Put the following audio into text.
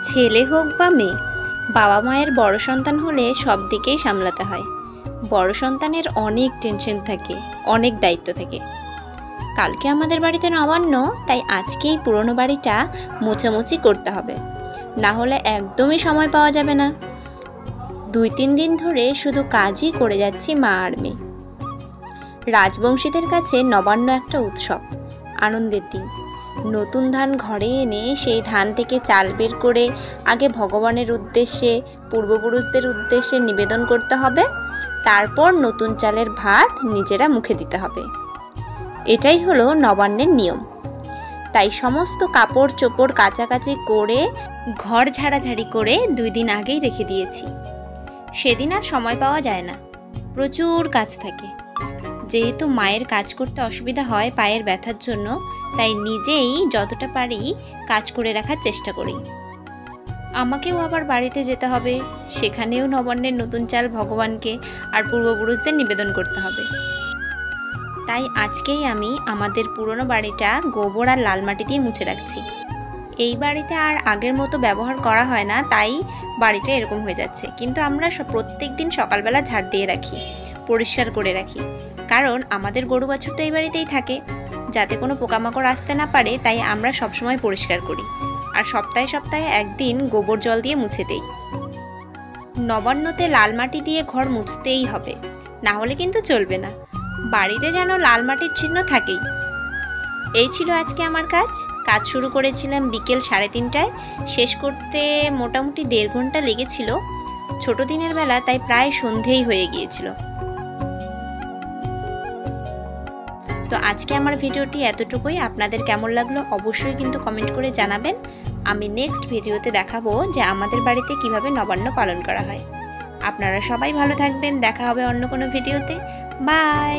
ছেলে হোক বা মেয়ে, বাবা মায়ের বড় সন্তান হলে সব দিকেই সামলাতে হয়। বড় সন্তানের অনেক টেনশন থাকে, অনেক দায়িত্ব থাকে। কালকে আমাদের বাড়িতে নবান্ন, তাই আজকেই পুরনো বাড়িটা মোছামুছি করতে হবে, না হলে একদমই সময় পাওয়া যাবে না। 2-3 দিন ধরে শুধু কাজই করে যাচ্ছি মা আর মেয়ে। রাজবংশীদের কাছে নবান্ন একটা উৎসব, আনন্দের দিন। নতুন ধান ঘরে এনে সেই ধান থেকে চাল বের করে আগে ভগবানের উদ্দেশ্যে, পূর্বপুরুষদের উদ্দেশ্যে নিবেদন করতে হবে, তারপর নতুন চালের ভাত নিজেরা মুখে দিতে হবে। এটাই হলো নবান্নের নিয়ম। তাই সমস্ত কাপড় চোপড় কাচাকাচি করে ঘর ঝাড়াঝাড়ি করে 2 দিন আগেই রেখে দিয়েছি। সেদিন আর সময় পাওয়া যায় না, প্রচুর কাজ থাকে। যেহেতু মায়ের কাজ করতে অসুবিধা হয় পায়ের ব্যথার জন্য, তাই নিজেই যতটা পারি কাজ করে রাখার চেষ্টা করি। আমাকেও আবার বাড়িতে যেতে হবে, সেখানেও নবান্নের নতুন চাল ভগবানকে আর পূর্বপুরুষদের নিবেদন করতে হবে। তাই আজকেই আমি আমাদের পুরনো বাড়িটা গোবর আর লাল মাটি দিয়ে মুছে রাখছি। এই বাড়িতে আর আগের মতো ব্যবহার করা হয় না, তাই বাড়িটা এরকম হয়ে যাচ্ছে। কিন্তু আমরা প্রত্যেক দিন সকালবেলা ঝাড় দিয়ে রাখি, পরিষ্কার করে রাখি, কারণ আমাদের গরু বাছুর তো এই বাড়িতেই থাকে, যাতে কোনো পোকামাকড় আসতে না পারে, তাই আমরা সবসময় পরিষ্কার করি। আর সপ্তাহে সপ্তাহে একদিন গোবর জল দিয়ে মুছে দেই। নবান্নতে লাল মাটি দিয়ে ঘর মুছতেই হবে, না হলে কিন্তু চলবে না। বাড়িতে যেন লাল মাটির চিহ্ন থাকেই। এই ছিল আজকে আমার কাজ শুরু করেছিলাম বিকেল 3:30টায়, শেষ করতে মোটামুটি 1.5 ঘন্টা লেগেছিল। ছোট দিনের বেলা, তাই প্রায় সন্ধেই হয়ে গিয়েছিল। তো আজকে আমার ভিডিওটি এতটুকুই। আপনাদের কেমন লাগলো অবশ্যই কিন্তু কমেন্ট করে জানাবেন। আমি নেক্সট ভিডিওতে দেখাবো যে আমাদের বাড়িতে কিভাবে নবান্ন পালন করা হয়। আপনারা সবাই ভালো থাকবেন, দেখা হবে অন্য কোনো ভিডিওতে। বাই।